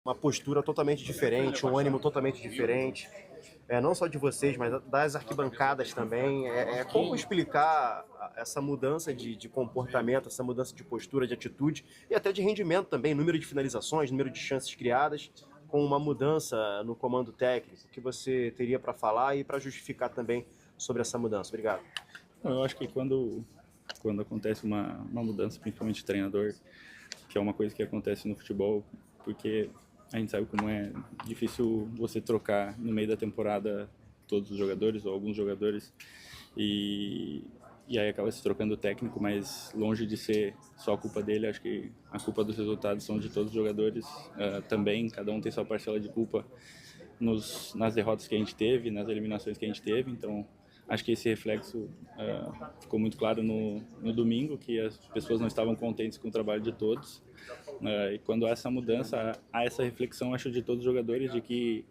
uma postura totalmente diferente, um ânimo totalmente diferente, não só de vocês, mas das arquibancadas também. Como explicar essa mudança de comportamento, essa mudança de postura, de atitude e até de rendimento também, número de finalizações, número de chances criadas, com uma mudança no comando técnico? O que você teria para falar e para justificar também sobre essa mudança? Obrigado. Eu acho que quando acontece uma mudança, principalmente de treinador, que é uma coisa que acontece no futebol, porque a gente sabe como é difícil você trocar no meio da temporada todos os jogadores ou alguns jogadores e aí acaba se trocando o técnico, mas longe de ser só a culpa dele, acho que a culpa dos resultados são de todos os jogadores também, cada um tem sua parcela de culpa nas derrotas que a gente teve, nas eliminações que a gente teve, então acho que esse reflexo ficou muito claro no domingo, que as pessoas não estavam contentes com o trabalho de todos. E quando há essa mudança, há essa reflexão, acho, de todos os jogadores, de que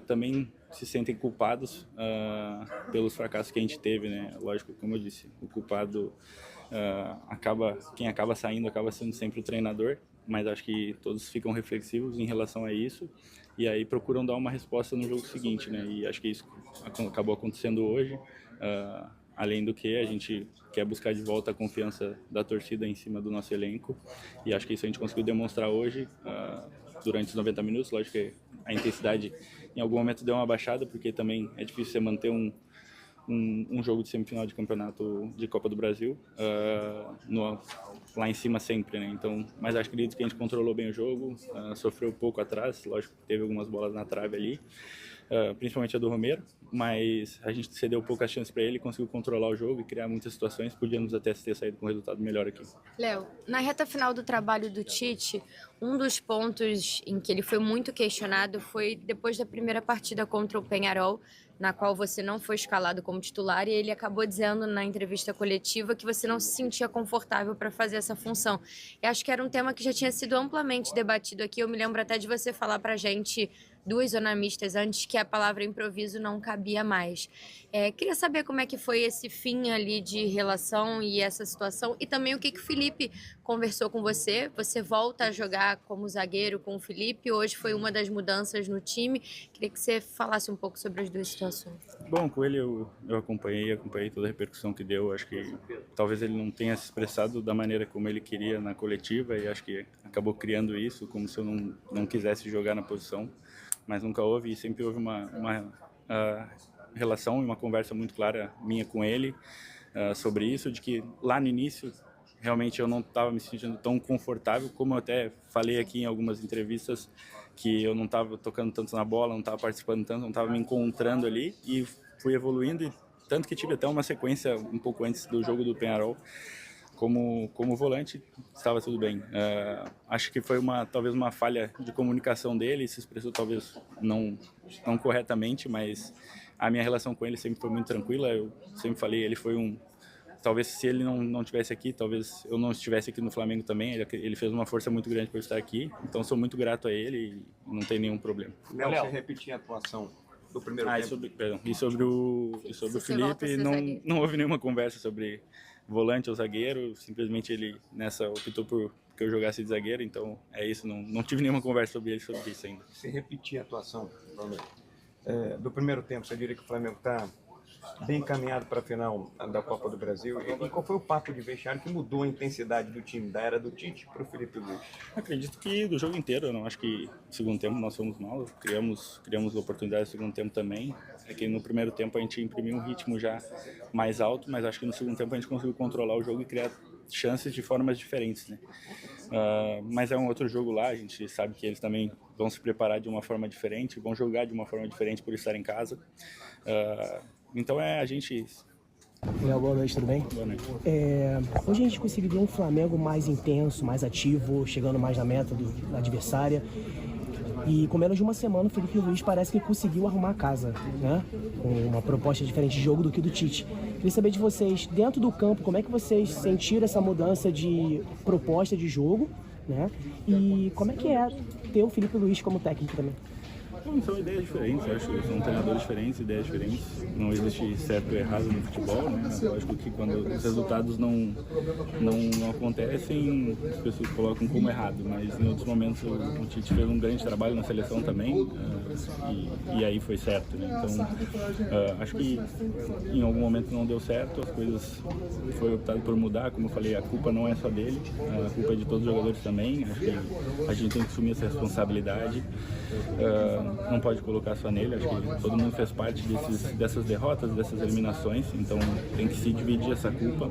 também se sentem culpados pelos fracassos que a gente teve, né? Lógico, como eu disse, o culpado quem acaba saindo acaba sendo sempre o treinador, mas acho que todos ficam reflexivos em relação a isso e aí procuram dar uma resposta no jogo seguinte, né? E acho que isso acabou acontecendo hoje. Além do que, a gente quer buscar de volta a confiança da torcida em cima do nosso elenco e acho que isso a gente conseguiu demonstrar hoje durante os 90 minutos. Lógico que a intensidade em algum momento deu uma baixada, porque também é difícil você manter um jogo de semifinal de campeonato de Copa do Brasil lá em cima sempre, né? Então, mas acho que a gente controlou bem o jogo, sofreu pouco atrás, lógico que teve algumas bolas na trave ali, principalmente a do Romero, mas a gente cedeu poucas chances para ele, conseguiu controlar o jogo e criar muitas situações, podíamos até ter saído com um resultado melhor aqui. Léo, na reta final do trabalho do Tite, um dos pontos em que ele foi muito questionado foi depois da primeira partida contra o Peñarol, na qual você não foi escalado como titular, e ele acabou dizendo na entrevista coletiva que você não se sentia confortável para fazer essa função. Eu acho que era um tema que já tinha sido amplamente debatido aqui. Eu me lembro até de você falar para a gente, duas zonamistas, antes, que a palavra improviso não cabia mais. Queria saber como é que foi esse fim ali de relação e essa situação, e também o que o Felipe conversou com você. Você volta a jogar como zagueiro com o Felipe, hoje foi uma das mudanças no time. Queria que você falasse um pouco sobre as duas situações. Bom, com ele eu acompanhei toda a repercussão que deu. Acho que talvez ele não tenha se expressado da maneira como ele queria na coletiva e acho que acabou criando isso, como se eu não quisesse jogar na posição, mas nunca houve, e sempre houve uma relação e uma conversa muito clara minha com ele sobre isso, de que lá no início realmente eu não estava me sentindo tão confortável, como eu até falei aqui em algumas entrevistas, que eu não estava tocando tanto na bola, não estava participando tanto, não estava me encontrando ali, e fui evoluindo, e tanto que tive até uma sequência um pouco antes do jogo do Peñarol, como volante, estava tudo bem. Acho que foi talvez uma falha de comunicação dele, se expressou talvez não corretamente, mas a minha relação com ele sempre foi muito tranquila. Eu sempre falei, ele foi talvez se ele não estivesse aqui, talvez eu não estivesse aqui no Flamengo também. Ele fez uma força muito grande para eu estar aqui, então sou muito grato a ele e não tem nenhum problema. Léo, você repetir a atuação do primeiro tempo? E sobre o Felipe, não houve nenhuma conversa sobre volante ou zagueiro, simplesmente ele nessa optou por que eu jogasse de zagueiro, então é isso, não tive nenhuma conversa sobre isso ainda. Se repetir a atuação do primeiro tempo, você diria que o Flamengo está bem encaminhado para a final da Copa do Brasil, e qual foi o papo de vestiário que mudou a intensidade do time, da era do Tite para o Felipe Luiz? Acredito que do jogo inteiro, eu não acho que no segundo tempo nós fomos mal, criamos oportunidades no segundo tempo também. É que no primeiro tempo a gente imprimiu um ritmo já mais alto, mas acho que no segundo tempo a gente conseguiu controlar o jogo e criar chances de formas diferentes, né? Mas é um outro jogo lá, a gente sabe que eles também vão se preparar de uma forma diferente, vão jogar de uma forma diferente por estar em casa. Então a gente... Léo, boa noite, tudo bem? Boa noite. Hoje a gente conseguiu ver um Flamengo mais intenso, mais ativo, chegando mais na meta da adversária. E com menos de uma semana, o Felipe Luiz parece que conseguiu arrumar a casa, né? Com uma proposta diferente de jogo do que do Tite. Queria saber de vocês, dentro do campo, como é que vocês sentiram essa mudança de proposta de jogo, né? E como é que é ter o Felipe Luiz como técnico também? Não, são ideias diferentes, acho que são treinadores diferentes, ideias diferentes. Não existe certo ou errado no futebol, né? Lógico que quando os resultados não acontecem, as pessoas colocam como errado, mas em outros momentos o Tite fez um grande trabalho na seleção também, e aí foi certo, né? Então, acho que em algum momento não deu certo, as coisas foi optado por mudar, como eu falei, a culpa não é só dele, a culpa é de todos os jogadores também, acho que a gente tem que assumir essa responsabilidade, não pode colocar só nele, acho que todo mundo fez parte dessas derrotas, dessas eliminações, então tem que se dividir essa culpa,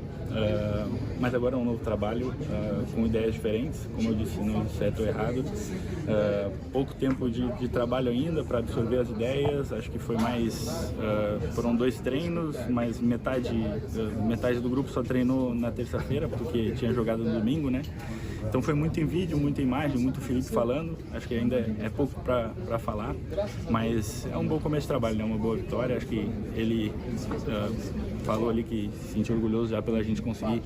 mas agora é um novo trabalho, com ideias diferentes, como eu disse, não é certo ou errado, pouco tempo de trabalho ainda para absorver as ideias, acho que foi mais, foram 2 treinos, mas metade do grupo só treinou na terça-feira, porque tinha jogado no domingo, né? Então foi muito em vídeo, muita imagem, muito Felipe falando, acho que ainda é pouco para falar, mas é um bom começo de trabalho, né? Uma boa vitória, acho que ele falou ali que se sentiu orgulhoso já pela gente conseguir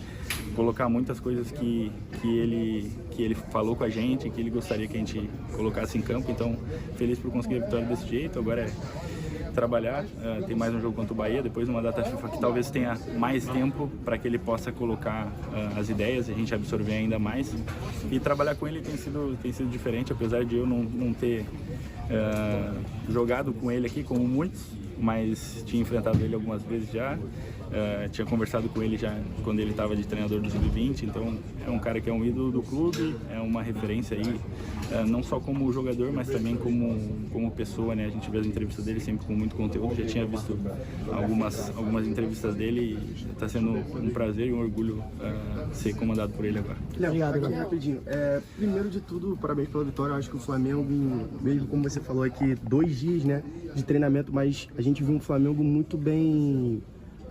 colocar muitas coisas que ele falou com a gente, que ele gostaria que a gente colocasse em campo, então feliz por conseguir a vitória desse jeito, agora é trabalhar, tem mais um jogo contra o Bahia, depois uma data FIFA que talvez tenha mais tempo para que ele possa colocar as ideias e a gente absorver ainda mais, e trabalhar com ele tem sido diferente, apesar de eu não ter jogado com ele aqui como muitos, mas tinha enfrentado ele algumas vezes já, tinha conversado com ele já quando ele estava de treinador do Sub-20, então é um cara que é um ídolo do clube, é uma referência aí, não só como jogador, mas também como pessoa, né? A gente vê as entrevistas dele sempre com muito conteúdo, já tinha visto algumas entrevistas dele e está sendo um prazer e um orgulho ser comandado por ele agora. Obrigado, aqui rapidinho. Primeiro de tudo, parabéns pela vitória. Eu acho que o Flamengo, mesmo como você falou aqui, 2 dias, né, de treinamento, mas a gente viu um Flamengo muito bem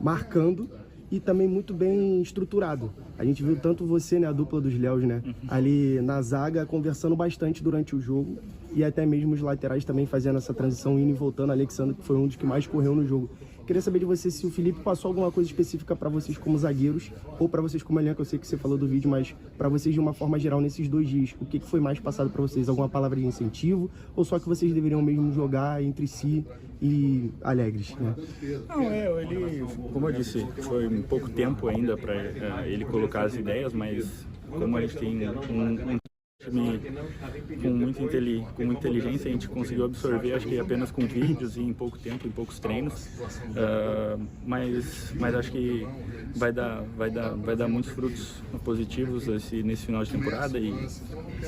marcando e também muito bem estruturado. A gente viu tanto você, né, a dupla dos Léos, né, ali na zaga, conversando bastante durante o jogo, e até mesmo os laterais também fazendo essa transição, indo e voltando. Alexandre, que foi um dos que mais correu no jogo. Queria saber de você se o Felipe passou alguma coisa específica para vocês como zagueiros, ou para vocês como elenco. Eu sei que você falou do vídeo, mas para vocês de uma forma geral nesses 2 dias, o que foi mais passado para vocês? Alguma palavra de incentivo, ou só que vocês deveriam mesmo jogar entre si e alegres, né? Não, ele, como eu disse, foi um pouco tempo ainda para ele colocar as ideias, mas como a gente tem um time com muita inteligência, a gente conseguiu absorver, acho que apenas com vídeos e em pouco tempo, em poucos treinos, mas acho que vai dar muitos frutos positivos nesse final de temporada, e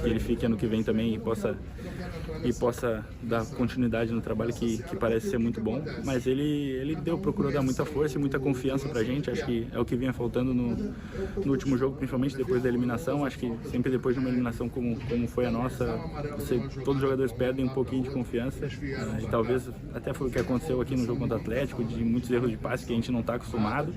que ele fique ano que vem também e possa dar continuidade no trabalho que parece ser muito bom, mas ele procurou dar muita força e muita confiança pra gente, acho que é o que vinha faltando no último jogo, principalmente depois da eliminação. Acho que sempre depois de uma eliminação como foi a nossa, todos os jogadores perdem um pouquinho de confiança, e talvez até foi o que aconteceu aqui no jogo contra o Atlético, de muitos erros de passe que a gente não está acostumado,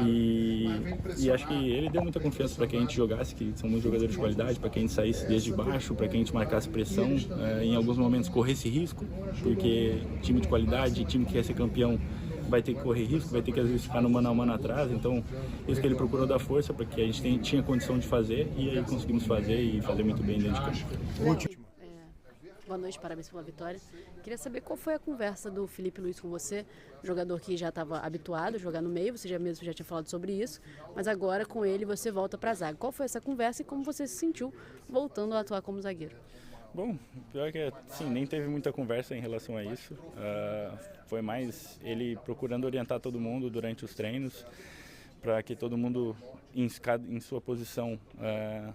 e acho que ele deu muita confiança para que a gente jogasse, que somos jogadores de qualidade, para que a gente saísse desde baixo, para que a gente marcasse pressão, em alguns momentos corresse risco, porque time de qualidade, time que quer ser campeão, vai ter que correr risco, vai ter que às vezes ficar no mano a mano atrás, então isso que ele procurou dar força para que a gente tinha condição de fazer, e aí conseguimos fazer e fazer muito bem dentro de campo. Boa noite, parabéns pela vitória. Queria saber qual foi a conversa do Felipe Luiz com você, jogador que já estava habituado a jogar no meio, você mesmo já tinha falado sobre isso, mas agora com ele você volta para a zaga. Qual foi essa conversa e como você se sentiu voltando a atuar como zagueiro? Bom, pior que sim, nem teve muita conversa em relação a isso, foi mais ele procurando orientar todo mundo durante os treinos, para que todo mundo em sua posição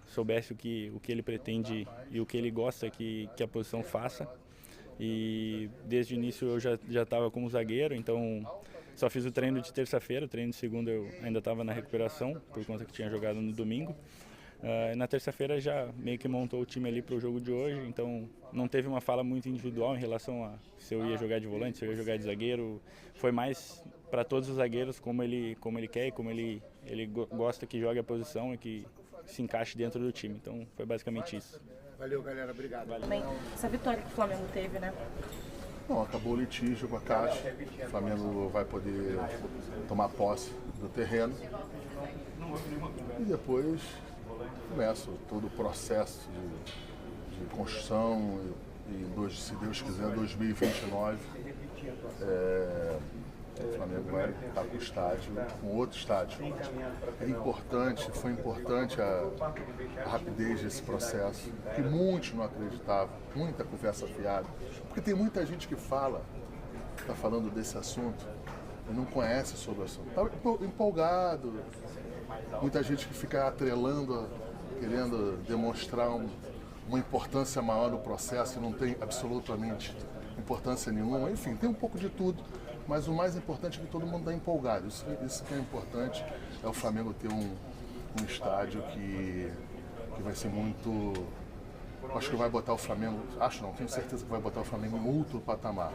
soubesse o que ele pretende e o que ele gosta que a posição faça. E desde o início eu já estava como zagueiro, então só fiz o treino de terça-feira, o treino de segunda eu ainda estava na recuperação, por conta que tinha jogado no domingo. Na terça-feira já meio que montou o time ali para o jogo de hoje, então não teve uma fala muito individual em relação a se eu ia jogar de volante, se eu ia jogar de zagueiro. Foi mais para todos os zagueiros como ele quer e como ele gosta que jogue a posição e que se encaixe dentro do time. Então foi basicamente isso. Valeu, galera. Obrigado. Valeu. Bem, essa vitória que o Flamengo teve, né? Bom, acabou o litígio com a Caixa, o Flamengo vai poder tomar posse do terreno e depois começa todo o processo de construção e se Deus quiser, 2029, o Flamengo vai estar com o estádio, com outro estádio. Foi importante a rapidez desse processo, que muitos não acreditavam, muita conversa fiada, porque tem muita gente que está falando desse assunto e não conhece sobre o assunto. Está empolgado, muita gente que fica atrelando, querendo demonstrar uma importância maior no processo e não tem absolutamente importância nenhuma. Enfim, tem um pouco de tudo. Mas o mais importante é que todo mundo está empolgado. Isso que é importante, é o Flamengo ter um estádio que vai ser muito... Acho que vai botar o Flamengo... Tenho certeza que vai botar o Flamengo em outro patamar.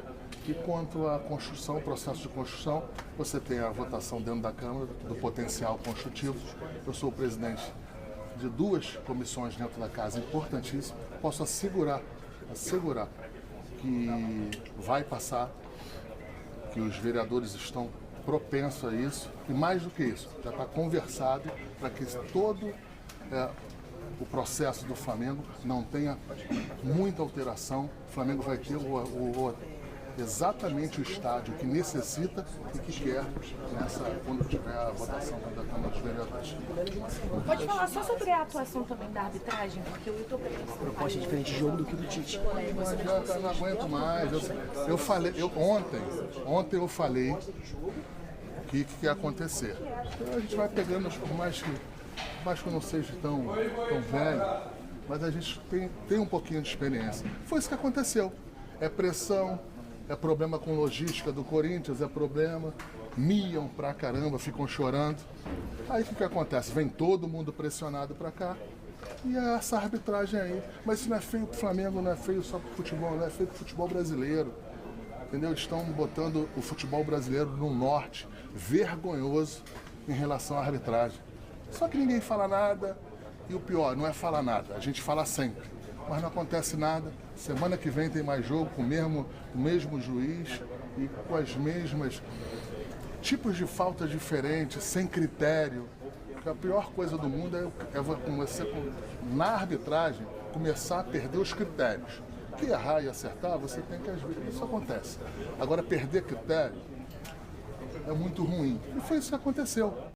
E quanto à construção, o processo de construção, você tem a votação dentro da Câmara do potencial construtivo. Eu sou o presidente de 2 comissões dentro da casa importantíssimas. Posso assegurar que vai passar, que os vereadores estão propensos a isso, e mais do que isso, já está conversado para que todo o processo do Flamengo não tenha muita alteração. O Flamengo vai ter exatamente o estádio que necessita e que quer quando tiver a votação da Câmara dos Vereadores. Pode falar só sobre a atuação também da arbitragem, porque eu estou Proposta diferente de jogo do que do Tite. Não adianta, não aguento mais. Ontem eu falei o que ia acontecer. Então a gente vai pegando, por mais que eu não seja tão velho, mas a gente tem um pouquinho de experiência. Foi isso que aconteceu. É pressão, é problema com logística do Corinthians, é problema, miam pra caramba, ficam chorando. Aí o que acontece? Vem todo mundo pressionado pra cá e é essa arbitragem aí. Mas isso não é feio pro Flamengo, não é feio só pro futebol, não é feio pro futebol brasileiro. Entendeu? Eles estão botando o futebol brasileiro no norte, vergonhoso em relação à arbitragem. Só que ninguém fala nada e o pior, não é falar nada, a gente fala sempre. Mas não acontece nada. Semana que vem tem mais jogo com o mesmo juiz e com as mesmas tipos de faltas diferentes, sem critério. A pior coisa do mundo é você, na arbitragem, começar a perder os critérios. Que errar e acertar, você tem que, às vezes, isso acontece. Agora, perder critério é muito ruim. E foi isso que aconteceu.